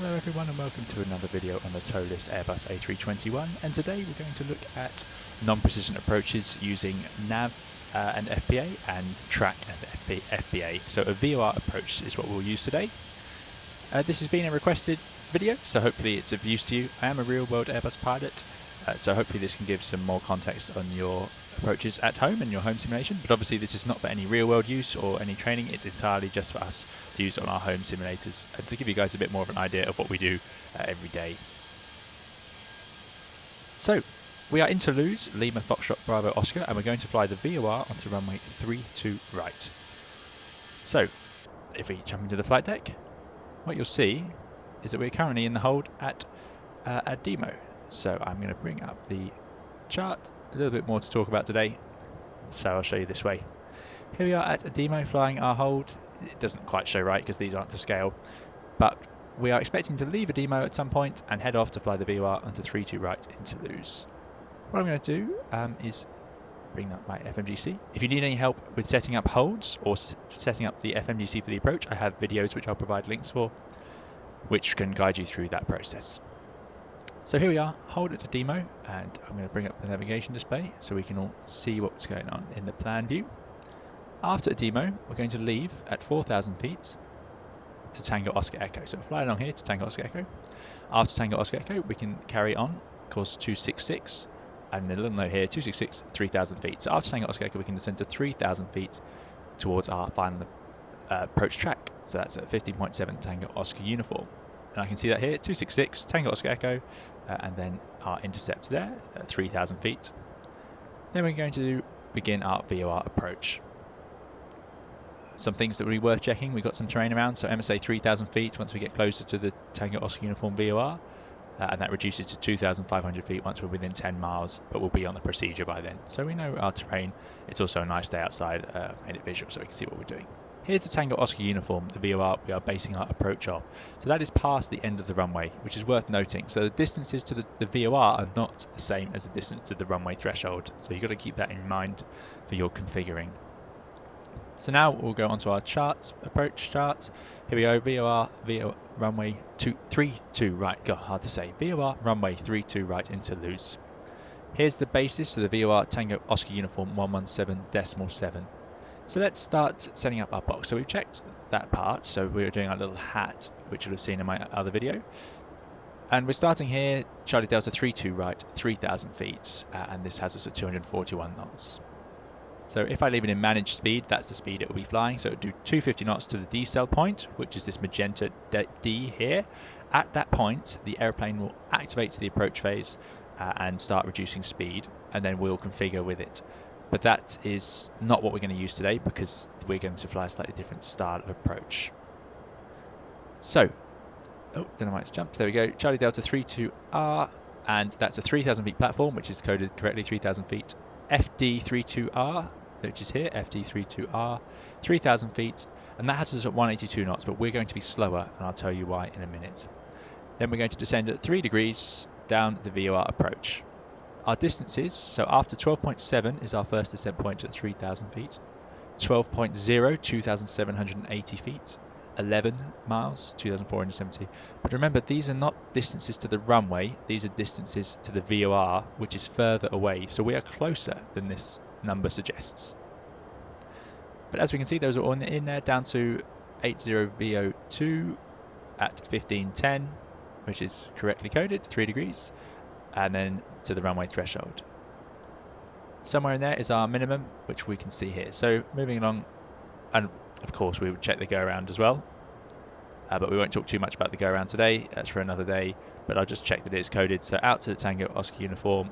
Hello everyone and welcome to another video on the Toliss Airbus A321, and today we're going to look at non-precision approaches using nav and FPA and track and FPA. So a VOR approach is what we'll use today. This has been a requested video, so hopefully it's of use to you. I am a real-world Airbus pilot, so hopefully this can give some more context on your approaches at home and your home simulation, but obviously this is not for any real-world use or any training. It's entirely just for us to use on our home simulators and to give you guys a bit more of an idea of what we do every day. So we are in Toulouse, Lima Foxtrot Bravo Oscar, and we're going to fly the VOR onto runway 32 right. So if we jump into the flight deck, what you'll see is that we're currently in the hold at a demo. So I'm going to bring up the chart, a little bit more to talk about today, so I'll show you this way. Here we are at a demo flying our hold. It doesn't quite show right because these aren't to scale, but we are expecting to leave a demo at some point and head off to fly the VOR onto 32 right in Toulouse. What I'm going to do is bring up my FMGC. If you need any help with setting up holds or setting up the FMGC for the approach, I have videos which I'll provide links for, which can guide you through that process. So here we are, hold at a demo, and I'm going to bring up the navigation display so we can all see what's going on in the plan view. After a demo, we're going to leave at 4,000 feet to Tango Oscar Echo. So we'll fly along here to Tango Oscar Echo. After Tango Oscar Echo, we can carry on course 266, and a little note here, 266, 3,000 feet. So after Tango Oscar Echo, we can descend to 3,000 feet towards our final approach track. So that's at 15.7 Tango Oscar uniform. And I can see that here, 266, Tango Oscar Echo, and then our intercept there at 3,000 feet. Then we're going to begin our VOR approach. Some things that would be worth checking: we've got some terrain around, so MSA 3,000 feet once we get closer to the Tango Oscar uniform VOR, and that reduces to 2,500 feet once we're within 10 miles, but we'll be on the procedure by then. So we know our terrain. It's also a nice day outside, made it visual so we can see what we're doing. Here's the Tango Oscar uniform, the VOR we are basing our approach on. So that is past the end of the runway, which is worth noting. So the distances to the VOR are not the same as the distance to the runway threshold. So you've got to keep that in mind for your configuring. So now we'll go onto our charts, approach charts. Here we go, VOR runway 32 right. God, hard to say. VOR runway 32 right into Toulouse. Here's the basis, so the VOR Tango Oscar uniform 117.7. So let's start setting up our box. So we've checked that part. So we're doing our little hat, which you'll have seen in my other video. And we're starting here, Charlie Delta 32 right, 3,000 feet. And this has us at 241 knots. So if I leave it in managed speed, that's the speed it will be flying. So it'll do 250 knots to the decel point, which is this magenta D here. At that point, the airplane will activate to the approach phase and start reducing speed. And then we'll configure with it. But that is not what we're going to use today because we're going to fly a slightly different style of approach. So, don't know why it's jumped. There we go. Charlie Delta 32R, and that's a 3,000 feet platform, which is coded correctly, 3,000 feet. FD32R, which is here, FD32R, 3,000 feet, and that has us at 182 knots, but we're going to be slower, and I'll tell you why in a minute. Then we're going to descend at 3 degrees down the VOR approach. Our distances, so after 12.7 is our first descent point at 3,000 feet, 12.0, 2,780 feet, 11 miles, 2,470. But remember, these are not distances to the runway, these are distances to the VOR, which is further away, so we are closer than this number suggests. But as we can see, those are all in there, down to 80VO2 at 1510, which is correctly coded, 3 degrees. And then to the runway threshold. Somewhere in there is our minimum, which we can see here. So moving along, and of course we would check the go around as well, but we won't talk too much about the go around today. That's for another day, but I'll just check that it is coded. So out to the Tango Oscar uniform,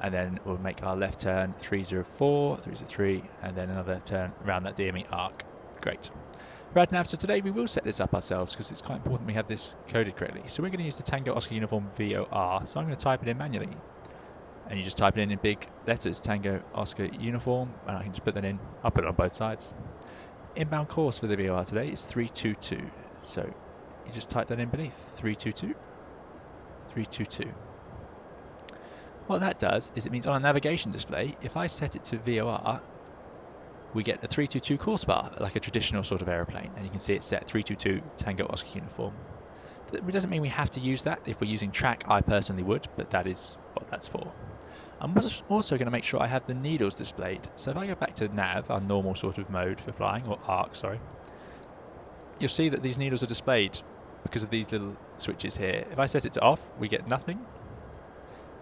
and then we'll make our left turn 304, 303, and then another turn around that DME arc. Great. Right now, so today we will set this up ourselves because it's quite important we have this coded correctly. So we're going to use the Tango Oscar uniform VOR. So I'm going to type it in manually. And you just type it in big letters, Tango Oscar uniform, and I can just put that in. I'll put it on both sides. Inbound course for the VOR today is 322. So you just type that in beneath, 322, 322. What that does is it means on a navigation display, if I set it to VOR, we get a 322 course bar, like a traditional sort of aeroplane, and you can see it's set 322 Tango Oscar uniform. It doesn't mean we have to use that. If we're using track, I personally would, but that is what that's for. I'm also going to make sure I have the needles displayed. So if I go back to nav, our normal sort of mode for flying, or arc, sorry, you'll see that these needles are displayed because of these little switches here. If I set it to off, we get nothing.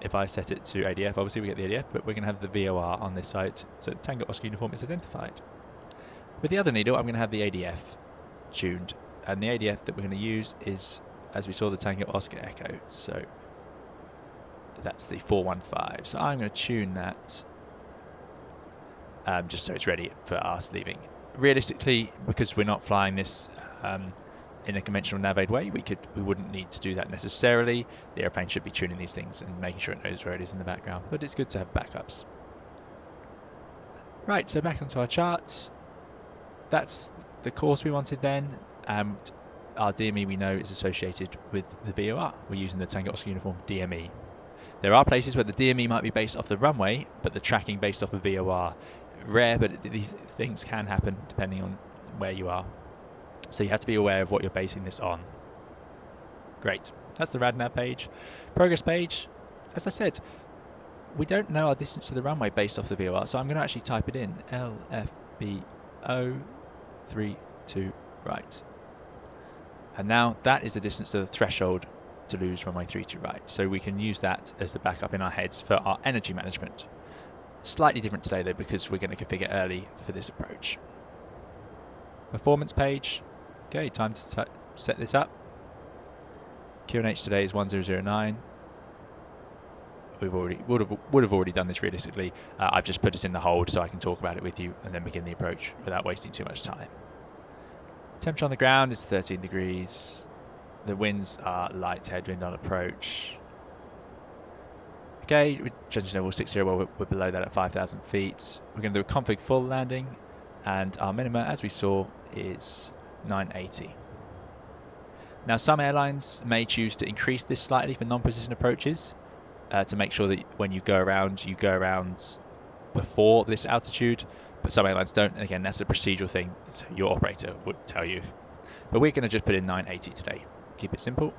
If I set it to ADF, obviously we get the ADF, but we're going to have the VOR on this side, so the Tango Oscar uniform is identified. With the other needle, I'm going to have the ADF tuned, and the ADF that we're going to use is, as we saw, the Tango Oscar Echo. So that's the 415. So I'm going to tune that just so it's ready for us leaving. Realistically, because we're not flying this in a conventional nav-aid way, we wouldn't need to do that necessarily. The airplane should be tuning these things and making sure it knows where it is in the background, but it's good to have backups. Right, so back onto our charts. That's the course we wanted then, and our DME we know is associated with the VOR. We're using the Tango Oscar uniform DME. There are places where the DME might be based off the runway, but the tracking based off of VOR. Rare, but these things can happen depending on where you are. So you have to be aware of what you're basing this on. Great. That's the RadNav page. Progress page. As I said, we don't know our distance to the runway based off the VOR, so I'm going to actually type it in. LFBO 32 right. And now that is the distance to the threshold to lose runway 32 right. So we can use that as the backup in our heads for our energy management. Slightly different today though, because we're going to configure early for this approach. Performance page. Okay, time to set this up. QNH today is 1009. We would have already done this realistically. I've just put us in the hold so I can talk about it with you and then begin the approach without wasting too much time. Temperature on the ground is 13 degrees. The winds are light headwind on approach. Okay, transition level 60, well, we're below that at 5,000 feet. We're going to do a config full landing, and our minima, as we saw, is 980. Now, some airlines may choose to increase this slightly for non-precision approaches to make sure that when you go around before this altitude, but some airlines don't. And again, that's a procedural thing your operator would tell you. But we're going to just put in 980 today. Keep it simple.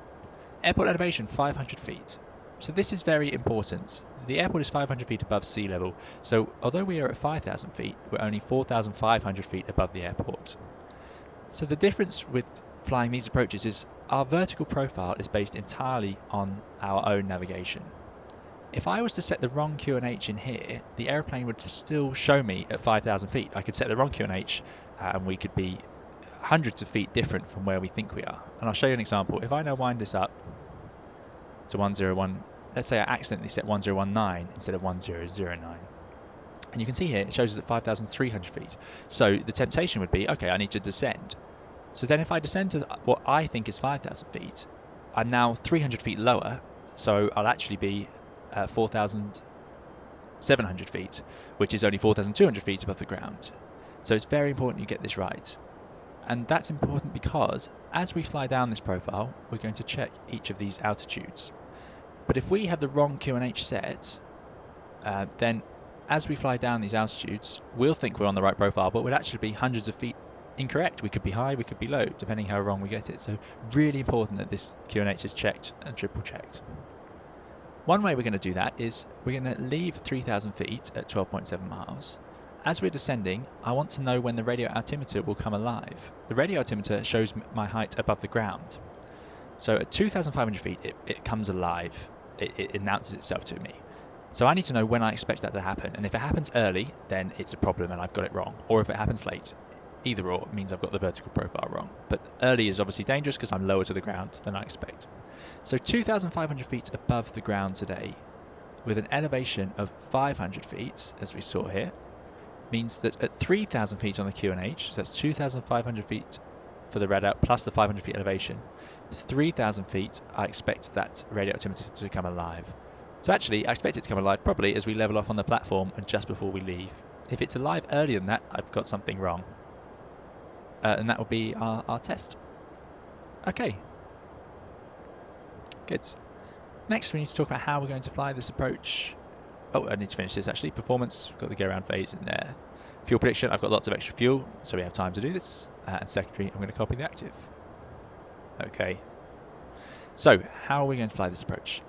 Airport elevation, 500 feet. So this is very important. The airport is 500 feet above sea level. So although we are at 5,000 feet, we're only 4,500 feet above the airport. So the difference with flying these approaches is our vertical profile is based entirely on our own navigation. If I was to set the wrong QNH in here, the airplane would still show me at 5,000 feet. I could set the wrong QNH and we could be hundreds of feet different from where we think we are. And I'll show you an example. If I now wind this up to 101, let's say I accidentally set 1019 instead of 1009. And you can see here, it shows us at 5,300 feet. So the temptation would be, okay, I need to descend. So then if I descend to what I think is 5,000 feet, I'm now 300 feet lower. So I'll actually be 4,700 feet, which is only 4,200 feet above the ground. So it's very important you get this right. And that's important because as we fly down this profile, we're going to check each of these altitudes. But if we have the wrong QNH set, then as we fly down these altitudes, we'll think we're on the right profile, but we'd actually be hundreds of feet incorrect. We could be high, we could be low, depending how wrong we get it. So really important that this QNH is checked and triple checked. One way we're going to do that is we're going to leave 3,000 feet at 12.7 miles. As we're descending, I want to know when the radio altimeter will come alive. The radio altimeter shows my height above the ground. So at 2,500 feet, it comes alive. It announces itself to me. So I need to know when I expect that to happen. And if it happens early, then it's a problem and I've got it wrong. Or if it happens late, either or means I've got the vertical profile wrong. But early is obviously dangerous because I'm lower to the ground than I expect. So 2,500 feet above the ground today, with an elevation of 500 feet, as we saw here, means that at 3,000 feet on the QNH, that's 2,500 feet for the readout plus the 500 feet elevation, 3,000 feet, I expect that radio altimeter to come alive. So actually, I expect it to come alive probably as we level off on the platform and just before we leave. If it's alive earlier than that, I've got something wrong. And that will be our test. Okay. Good. Next, we need to talk about how we're going to fly this approach. Oh, I need to finish this actually. Performance, got the go around phase in there. Fuel prediction, I've got lots of extra fuel, so we have time to do this. And secondary, I'm going to copy the active. Okay. So how are we going to fly this approach?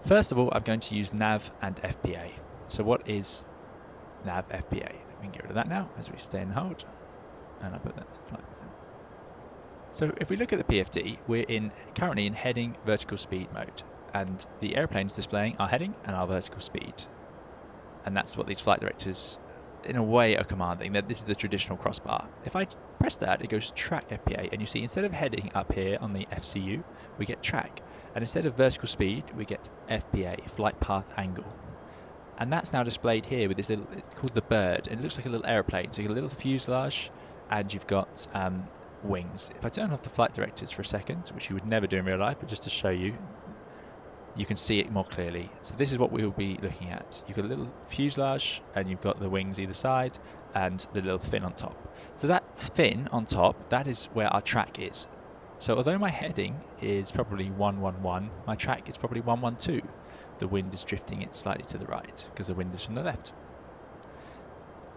First of all, I'm going to use nav and FPA. So what is nav FPA? We can get rid of that now as we stay in hold, and I'll put that to flight. So if we look at the PFD, we're currently in heading vertical speed mode, and the airplane is displaying our heading and our vertical speed. And that's what these flight directors, in a way, are commanding. That this is the traditional crossbar. If I press that, it goes to Track-FPA, and you see instead of heading up here on the FCU, we get track. And instead of vertical speed, we get FPA, flight path angle. And that's now displayed here with this little, it's called the bird, and it looks like a little airplane. So you've got a little fuselage, and you've got wings. If I turn off the flight directors for a second, which you would never do in real life, but just to show you, you can see it more clearly. So this is what we will be looking at. You've got a little fuselage, and you've got the wings either side, and the little fin on top. So that fin on top, that is where our track is. So although my heading is probably 111, my track is probably 112. The wind is drifting it slightly to the right, because the wind is from the left.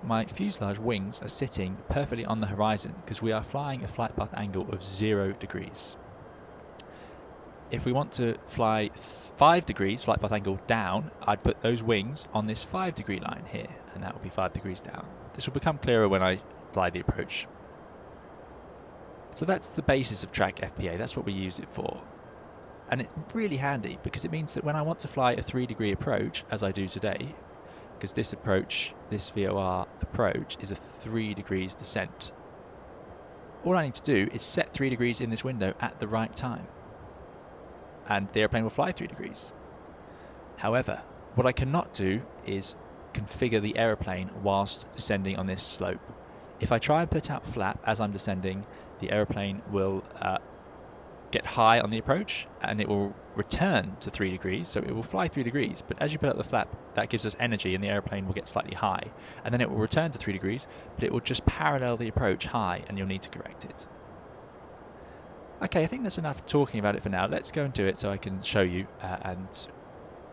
My fuselage wings are sitting perfectly on the horizon, because we are flying a flight path angle of 0 degrees. If we want to fly 5 degrees flight path angle down, I'd put those wings on this 5 degree line here, and that will be 5 degrees down. This will become clearer when I fly the approach. So that's the basis of Track-FPA, that's what we use it for. And it's really handy because it means that when I want to fly a 3 degree approach, as I do today, because this approach, this VOR approach, is a 3 degrees descent. All I need to do is set 3 degrees in this window at the right time, and the airplane will fly 3 degrees. However, what I cannot do is configure the airplane whilst descending on this slope. If I try and put out flap as I'm descending, the airplane will get high on the approach, and it will return to 3 degrees, so it will fly 3 degrees, but as you put out the flap, that gives us energy and the airplane will get slightly high, and then it will return to 3 degrees, but it will just parallel the approach high, and you'll need to correct it. Okay, I think that's enough talking about it for now. Let's go and do it so I can show you and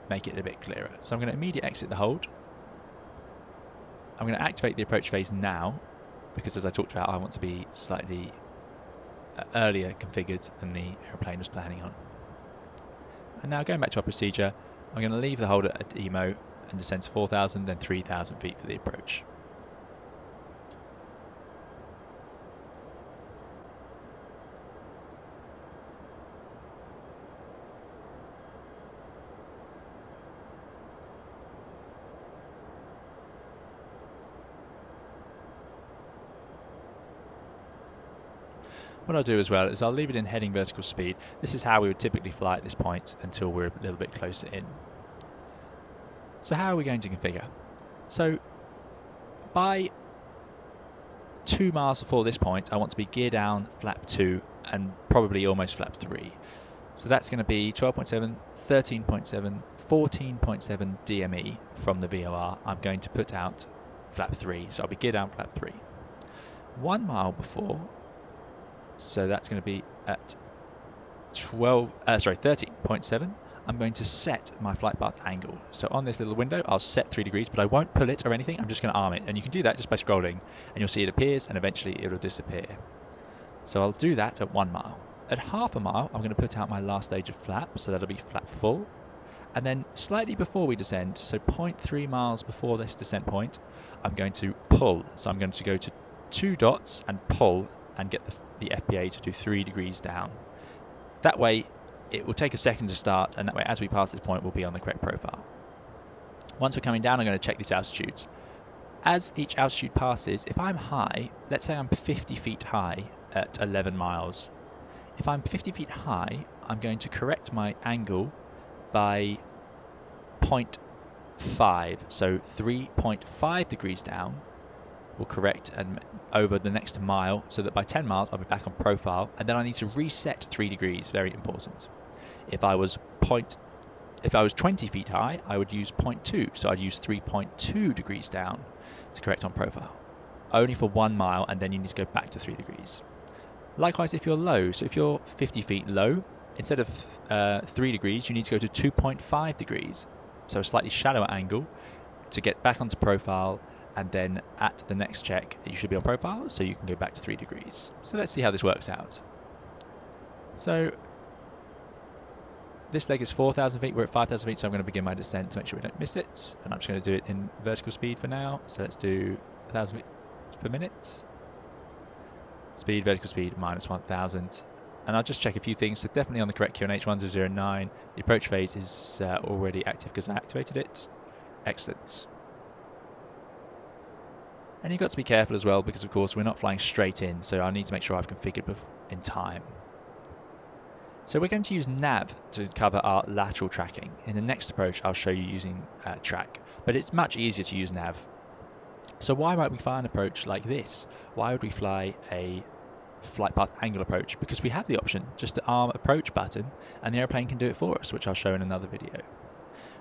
make it a bit clearer. So I'm going to immediately exit the hold. I'm going to activate the approach phase now, because as I talked about, I want to be slightly earlier configured than the airplane was planning on. And now going back to our procedure, I'm going to leave the hold at EMO and descend to 4,000, then 3,000 feet for the approach. What I'll do as well is I'll leave it in heading vertical speed. This is how we would typically fly at this point until we're a little bit closer in. So how are we going to configure? So by 2 miles before this point, I want to be gear down flap 2 and probably almost flap 3. So that's going to be 12.7, 13.7, 14.7 DME from the VOR. I'm going to put out flap 3, so I'll be gear down flap 3. 1 mile before, so that's going to be at 13.7. I'm going to set my flight path angle. So on this little window, I'll set 3 degrees, but I won't pull it or anything. I'm just going to arm it. And you can do that just by scrolling, and you'll see it appears, and eventually it will disappear. So I'll do that at 1 mile. At half a mile, I'm going to put out my last stage of flap, so that'll be flap full. And then slightly before we descend, so 0.3 miles before this descent point, I'm going to pull. So I'm going to go to 2 dots and pull and get the FPA to do 3 degrees down. That way it will take a second to start, and that way as we pass this point we'll be on the correct profile. Once we're coming down, I'm going to check these altitudes. As each altitude passes, if I'm high, let's say I'm 50 feet high at 11 miles. If I'm 50 feet high, I'm going to correct my angle by 0.5, so 3.5 degrees down will correct and over the next mile, so that by 10 miles I'll be back on profile, and then I need to reset 3 degrees, very important. If I was 20 feet high, I would use 0.2, so I'd use 3.2 degrees down to correct on profile. Only for 1 mile, and then you need to go back to 3 degrees. Likewise, if you're low, so if you're 50 feet low, instead of 3 degrees, you need to go to 2.5 degrees, so a slightly shallower angle to get back onto profile, and then at the next check, you should be on profile, so you can go back to 3 degrees. So let's see how this works out. So this leg is 4,000 feet. We're at 5,000 feet, so I'm going to begin my descent to make sure we don't miss it. And I'm just going to do it in vertical speed for now. So let's do 1,000 feet per minute. Speed, vertical speed, minus 1,000. And I'll just check a few things. So definitely on the correct QNH 1009. The approach phase is already active because I activated it. Excellent. And you've got to be careful as well because, of course, we're not flying straight in. So I need to make sure I've configured in time. So we're going to use nav to cover our lateral tracking. In the next approach, I'll show you using track. But it's much easier to use nav. So why might we fly an approach like this? Why would we fly a flight path angle approach? Because we have the option just to arm approach button and the airplane can do it for us, which I'll show in another video.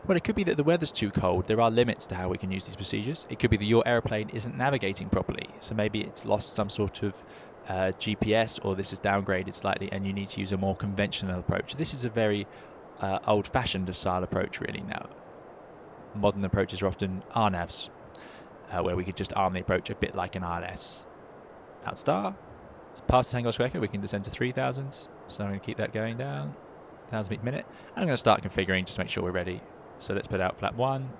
Well, it could be that the weather's too cold. There are limits to how we can use these procedures. It could be that your airplane isn't navigating properly. So maybe it's lost some sort of GPS, or this is downgraded slightly and you need to use a more conventional approach. This is a very old-fashioned style approach really now. Modern approaches are often RNAVs, where we could just arm the approach a bit like an ILS. Out star. Past the Tango Square, we can descend to 3,000. So I'm going to keep that going down. 1,000 feet per minute. And I'm going to start configuring just to make sure we're ready. So let's put out flap 1.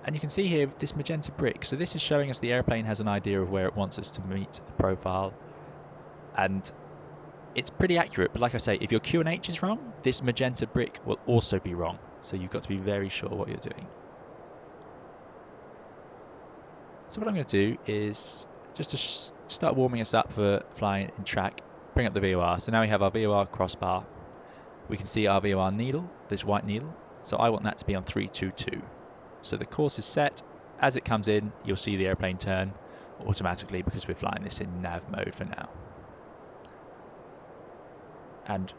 And you can see here this magenta brick. So this is showing us the airplane has an idea of where it wants us to meet the profile. And it's pretty accurate. But like I say, if your QNH is wrong, this magenta brick will also be wrong. So you've got to be very sure what you're doing. So what I'm going to do is just to start warming us up for flying in track, bring up the VOR. So now we have our VOR crossbar. We can see our VOR needle, this white needle. So I want that to be on 322. So the course is set. As it comes in, you'll see the airplane turn automatically because we're flying this in nav mode for now. And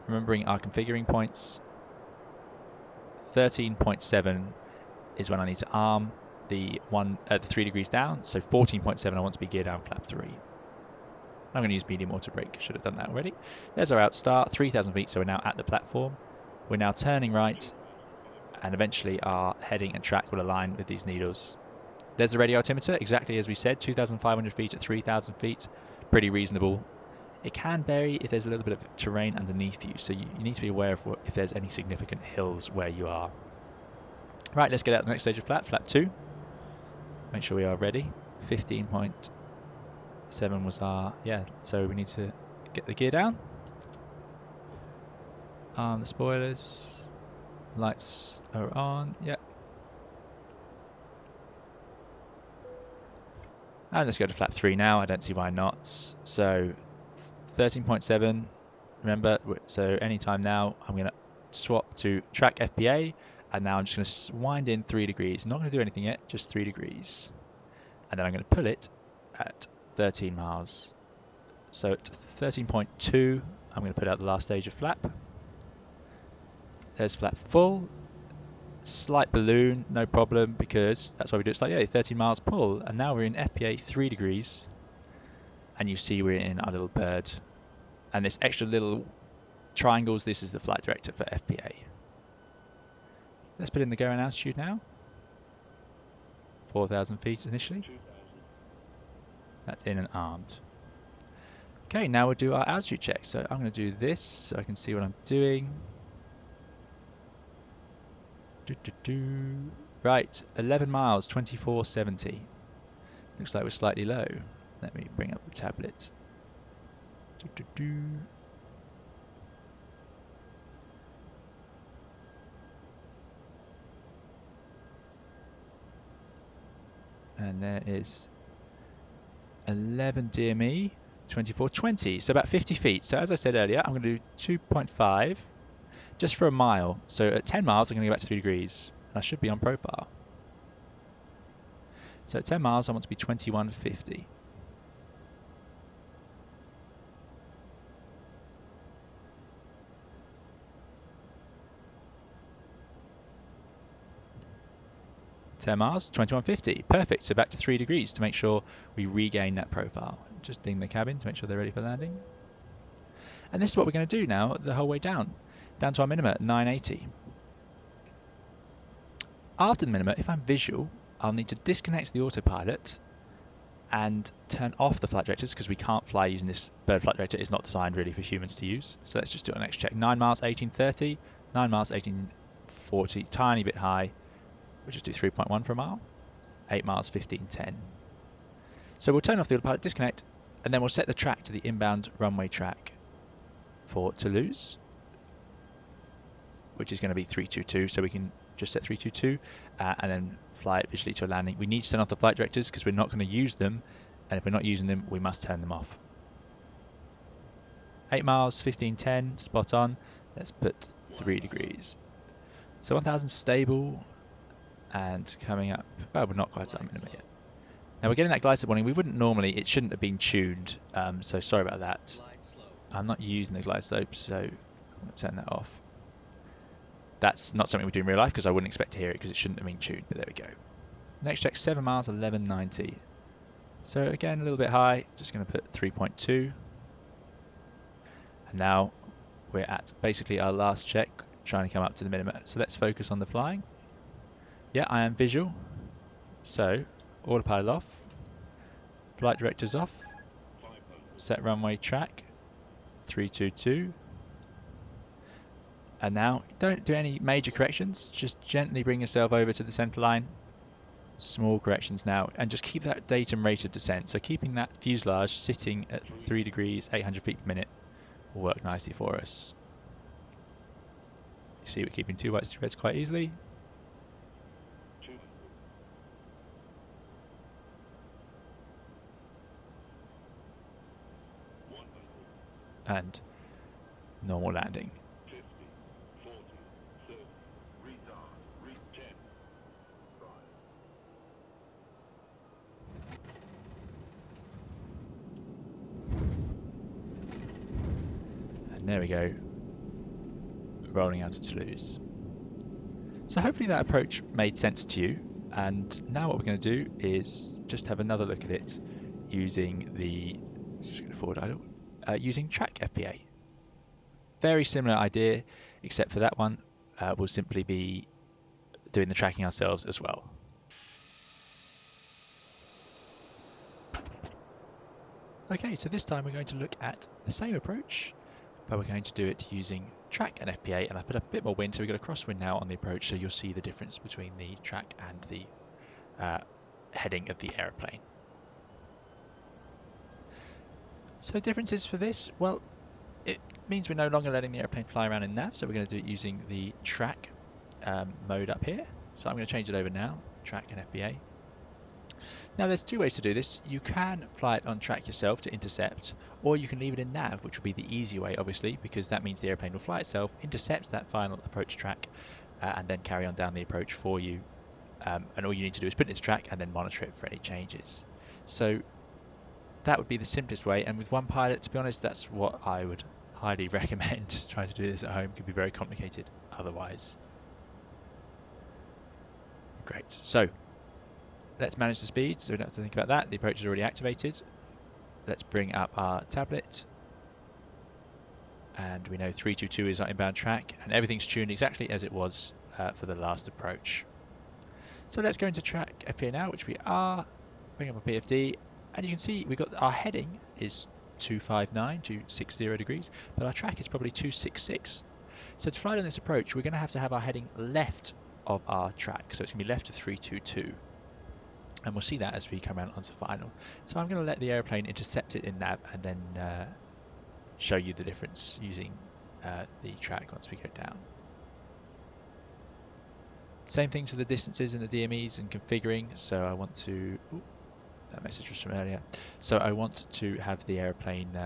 remembering our configuring points, 13.7 is when I need to arm the 3 degrees down. So 14.7 I want to be gear down flap 3. I'm going to use medium auto brake. Should have done that already. There's our outstart, 3,000 feet. So we're now at the platform. We're now turning right, and eventually our heading and track will align with these needles. There's the radio altimeter, exactly as we said, 2,500 feet at 3,000 feet. Pretty reasonable. It can vary if there's a little bit of terrain underneath you, so you need to be aware of if there's any significant hills where you are. Right, let's get out the next stage of flap 2. Make sure we are ready. 15.7 was our, so we need to get the gear down. Arm the spoilers. Lights are on, yep. And let's go to flap 3 now, I don't see why not. So 13.7, remember, so anytime now I'm going to swap to Track-FPA, and now I'm just going to wind in 3 degrees. Not going to do anything yet, just 3 degrees. And then I'm going to pull it at 13 miles. So at 13.2, I'm going to put out the last stage of flap. There's flap full. Slight balloon, no problem, because that's why we do it slightly. 13 miles pull, and now we're in FPA 3 degrees. And you see we're in our little bird. And this extra little triangles, this is the flight director for FPA. Let's put in the going altitude now. 4,000 feet initially. That's in and armed. Okay, now we'll do our altitude check. So I'm going to do this so I can see what I'm doing. Right, 11 miles, 2470. Looks like we're slightly low. Let me bring up the tablet. And there is 11 DME, 2420, so about 50 feet. So as I said earlier, I'm going to do 2.5 just for a mile. So at 10 miles, I'm going to go back to 3 degrees. And I should be on profile. So at 10 miles, I want to be 2150. miles, 2150. Perfect. So back to 3 degrees to make sure we regain that profile. Just ding the cabin to make sure they're ready for landing. And this is what we're going to do now the whole way down to our minima at 980. After the minima, if I'm visual, I'll need to disconnect the autopilot and turn off the flight directors because we can't fly using this bird flight director. It's not designed really for humans to use. So let's just do our next check. 9 miles, 1830, 9 miles, 1840, tiny bit high. We'll just do 3.1 per mile, 8 miles, 1510. So we'll turn off the autopilot, disconnect, and then we'll set the track to the inbound runway track for Toulouse, which is going to be 322. So we can just set 322 and then fly it visually to a landing. We need to turn off the flight directors because we're not going to use them, and if we're not using them, we must turn them off. 8 miles, 1510, spot on. Let's put 3 degrees. So 1000 stable and coming up. Well, we're not quite at minimum yet. Now we're getting that glide slope warning. We wouldn't normally, it shouldn't have been tuned, so sorry about that. I'm not using the glide slope, so I'm going to turn that off. That's not something we do in real life because I wouldn't expect to hear it because it shouldn't have been tuned, but there we go. Next check, 7 miles, 1190. So again, a little bit high, just going to put 3.2. And now we're at basically our last check, trying to come up to the minimum. So let's focus on the flying. Yeah, I am visual. So autopilot off, flight directors off, set runway track, 322. And now don't do any major corrections, just gently bring yourself over to the center line. Small corrections now, and just keep that datum rate of descent. So keeping that fuselage sitting at 3 degrees, 800 feet per minute will work nicely for us. You see we're keeping 2 whites, 2 reds quite easily. And normal landing. And there we go, rolling out of Toulouse. So hopefully that approach made sense to you. And now what we're going to do is just have another look at it using the using Track-FPA. Very similar idea, except for that one we'll simply be doing the tracking ourselves as well. Okay, so this time we're going to look at the same approach, but we're going to do it using track and FPA, and I put up a bit more wind, so we've got a crosswind now on the approach, so you'll see the difference between the track and the heading of the aeroplane. So differences for this, well, it means we're no longer letting the airplane fly around in nav, so we're going to do it using the track mode up here. So I'm going to change it over now, track and FPA. Now there's 2 ways to do this. You can fly it on track yourself to intercept, or you can leave it in nav, which will be the easy way obviously, because that means the airplane will fly itself, intercept that final approach track, and then carry on down the approach for you. And all you need to do is put it in its track and then monitor it for any changes. So that would be the simplest way, and with one pilot, to be honest, that's what I would highly recommend. Trying to do this at home could be very complicated otherwise. Great, so let's manage the speed, so we don't have to think about that. The approach is already activated. Let's bring up our tablet, and we know 322 is our inbound track, and everything's tuned exactly as it was for the last approach. So let's go into Track-FPA now, which we are. Bring up a PFD, and you can see we've got our heading is 259, 260 degrees, but our track is probably 266. So to fly on this approach, we're going to have our heading left of our track, so it's going to be left of 322. And we'll see that as we come around onto final. So I'm going to let the airplane intercept it in nav and then show you the difference using the track once we go down. Same thing to the distances and the DMEs and configuring. So I want to, that message was from earlier. So I want to have the airplane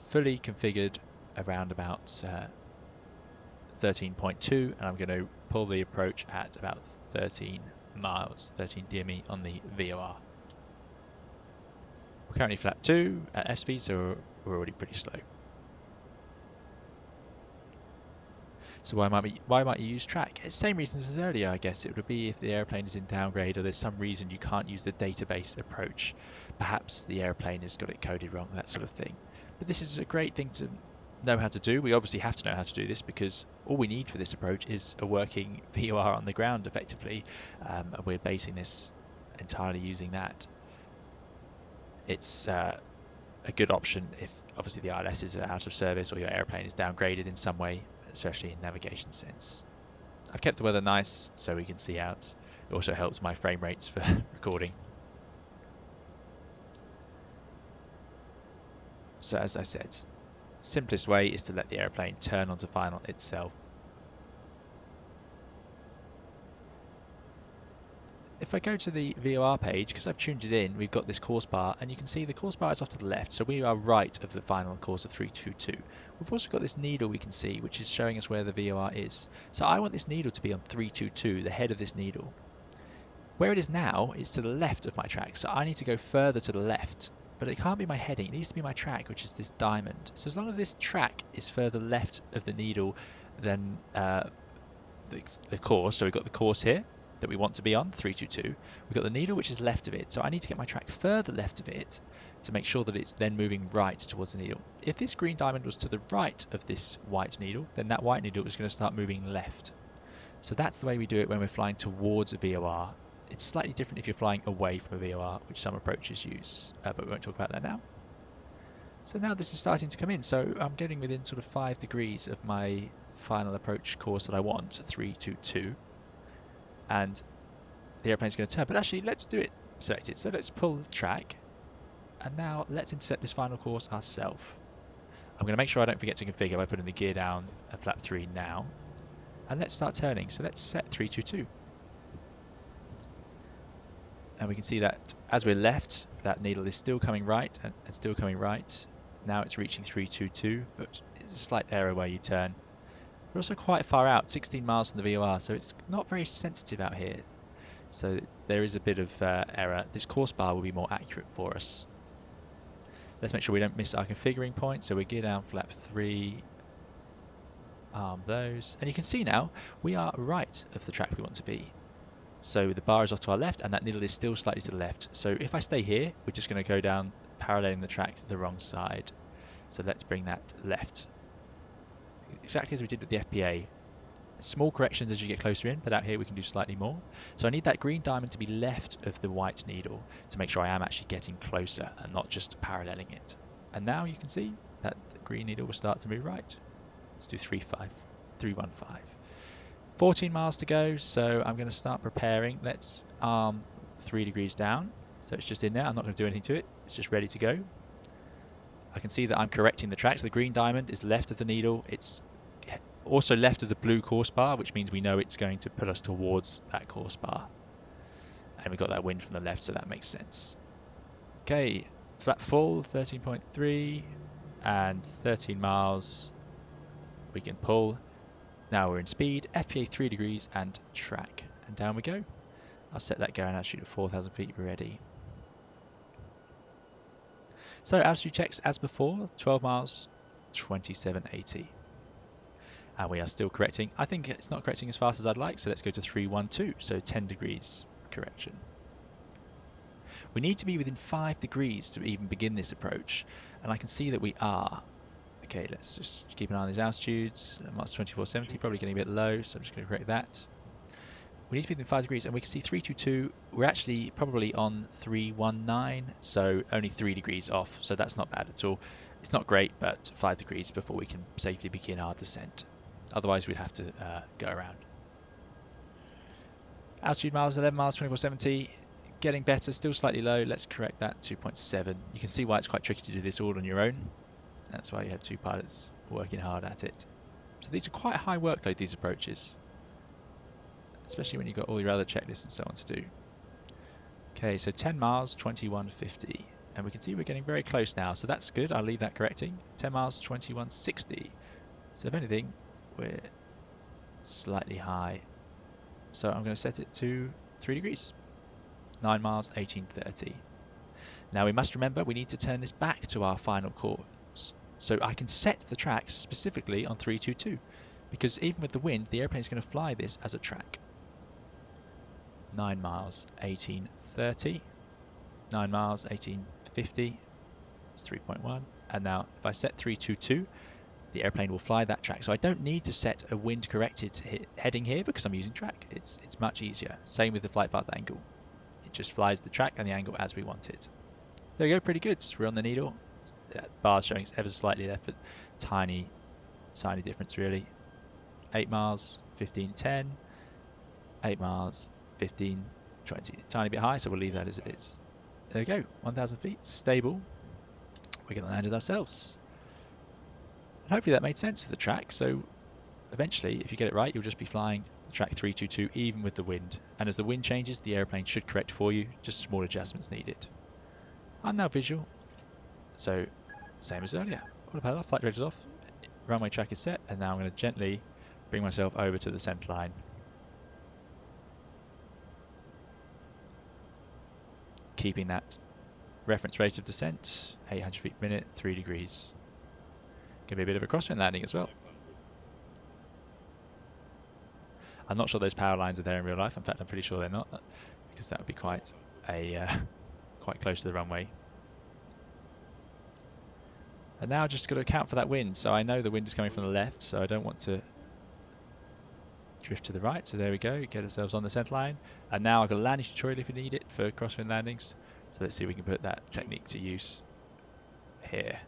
fully configured around about 13.2, and I'm going to pull the approach at about 13 miles, 13 DME on the VOR. We're currently flat 2 at F speed, so we're already pretty slow. So why might you use track? It's the same reasons as earlier, I guess. It would be if the airplane is in downgrade or there's some reason you can't use the database approach. Perhaps the airplane has got it coded wrong, that sort of thing. But this is a great thing to know how to do. We obviously have to know how to do this because all we need for this approach is a working VOR on the ground effectively. And we're basing this entirely using that. it's a good option if obviously the ILS is out of service or your airplane is downgraded in some way, especially in navigation sense. I've kept the weather nice so we can see out. It also helps my frame rates for recording. So as I said, simplest way is to let the airplane turn onto final itself. If I go to the VOR page, because I've tuned it in, we've got this course bar, and you can see the course bar is off to the left, so we are right of the final course of 322. We've also got this needle we can see, which is showing us where the VOR is. So I want this needle to be on 322, the head of this needle. Where it is now is to the left of my track, so I need to go further to the left. But it can't be my heading, it needs to be my track, which is this diamond. So as long as this track is further left of the needle than the course, so we've got the course here that we want to be on, 322. We've got the needle which is left of it, so I need to get my track further left of it to make sure that it's then moving right towards the needle. If this green diamond was to the right of this white needle, then that white needle is going to start moving left. So that's the way we do it when we're flying towards a VOR. It's slightly different if you're flying away from a VOR, which some approaches use, but we won't talk about that now. So now this is starting to come in, so I'm getting within sort of 5 degrees of my final approach course that I want, 322. And the airplane's going to turn, but actually let's do it selected. So let's pull the track, and now let's intercept this final course ourselves. I'm going to make sure I don't forget to configure by putting the gear down at flap 3 now, and let's start turning. So let's set 322, and we can see that as we're left, that needle is still coming right and still coming right. Now it's reaching 322, but it's a slight error where you turn. We're also quite far out, 16 miles from the VOR, so it's not very sensitive out here. So there is a bit of error. This course bar will be more accurate for us. Let's make sure we don't miss our configuring point. So we gear down flap 3, arm those. And you can see now we are right of the track we want to be. So the bar is off to our left and that needle is still slightly to the left. So if I stay here, we're just going to go down paralleling the track to the wrong side. So let's bring that left. Exactly as we did with the FPA. Small corrections as you get closer in, but out here we can do slightly more. So I need that green diamond to be left of the white needle to make sure I am actually getting closer and not just paralleling it. And now you can see that the green needle will start to move right. Let's do 315. 14 miles to go, so I'm going to start preparing. Let's arm 3 degrees down. So it's just in there. I'm not going to do anything to it. It's just ready to go. I can see that I'm correcting the track. So the green diamond is left of the needle. It's also left of the blue course bar, which means we know it's going to put us towards that course bar. And we got that wind from the left, so that makes sense. Okay, flat full, 13.3 and 13 miles. We can pull. Now we're in speed, FPA 3 degrees and track. And down we go. I'll set that going altitude at 4,000 feet, ready. So altitude checks as before, 12 miles, 2780. And we are still correcting. I think it's not correcting as fast as I'd like, so let's go to 312, so 10 degrees correction. We need to be within 5 degrees to even begin this approach, and I can see that we are. Okay, let's just keep an eye on these altitudes. March 2470, probably getting a bit low, so I'm just going to correct that. We need to be within 5 degrees, and we can see 322. We're actually probably on 319, so only 3 degrees off, so that's not bad at all. It's not great, but 5 degrees before we can safely begin our descent. Otherwise, we'd have to go around. Altitude miles, 11 miles, 2470. Getting better, still slightly low. Let's correct that, 2.7. You can see why it's quite tricky to do this all on your own. That's why you have 2 pilots working hard at it. So these are quite high workload, these approaches. Especially when you've got all your other checklists and so on to do. Okay, so 10 miles, 2150. And we can see we're getting very close now, so that's good. I'll leave that correcting. 10 miles, 2160. So if anything, we're slightly high. So I'm going to set it to 3 degrees. 9 miles, 1830. Now we must remember we need to turn this back to our final course. So I can set the track specifically on 322, because even with the wind, the airplane is going to fly this as a track. 9 miles, 1830. 9 miles, 1850. It's 3.1. And now if I set 322, the airplane will fly that track. So I don't need to set a wind corrected heading here because I'm using track. It's much easier. Same with the flight path angle. It just flies the track and the angle as we want it. There we go, pretty good. We're on the needle. That bar's showing ever so slightly left, but tiny difference really. 8 miles, 15.10. 8 miles, 15.20. Tiny bit high, so we'll leave that as it is. There we go, 1,000 feet, stable. We're going to land it ourselves. And hopefully that made sense for the track. So eventually, if you get it right, you'll just be flying the Track 322 even with the wind. And as the wind changes, the airplane should correct for you, just small adjustments needed. I'm now visual, so same as earlier. Autopilot, flight director's off, runway track is set, and now I'm going to gently bring myself over to the center line. Keeping that reference rate of descent, 800 feet per minute, 3 degrees. Going to be a bit of a crosswind landing as well. I'm not sure those power lines are there in real life. In fact, I'm pretty sure they're not, because that would be quite close to the runway. And now just got to account for that wind. So I know the wind is coming from the left, so I don't want to drift to the right. So there we go, get ourselves on the center line. And now I've got a landing tutorial if you need it for crosswind landings. So let's see if we can put that technique to use here.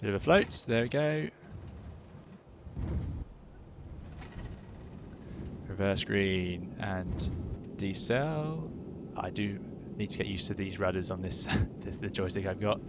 Bit of a float, there we go. Reverse green and decel. I do need to get used to these rudders on this, the joystick I've got.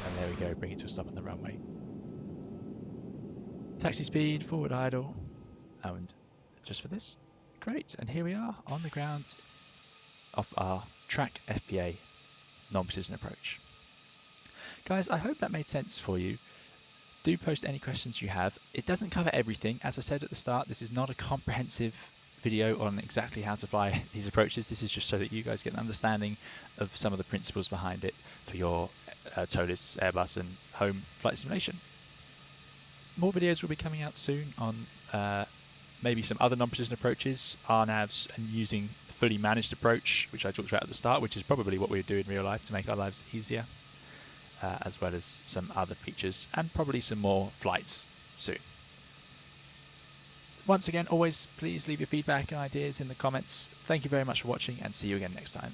And there we go, bring it to a stop on the runway. Taxi speed, forward idle, and just for this, great. And here we are on the ground of our Track-FPA non-precision approach. Guys, I hope that made sense for you. Do post any questions you have. It doesn't cover everything. As I said at the start, this is not a comprehensive video on exactly how to fly these approaches. This is just so that you guys get an understanding of some of the principles behind it for your Toliss, Airbus and home flight simulation. More videos will be coming out soon on maybe some other non-precision approaches, RNAVs, and using the fully managed approach, which I talked about at the start, which is probably what we do in real life to make our lives easier, as well as some other features and probably some more flights soon. Once again, always please leave your feedback and ideas in the comments. Thank you very much for watching, and see you again next time.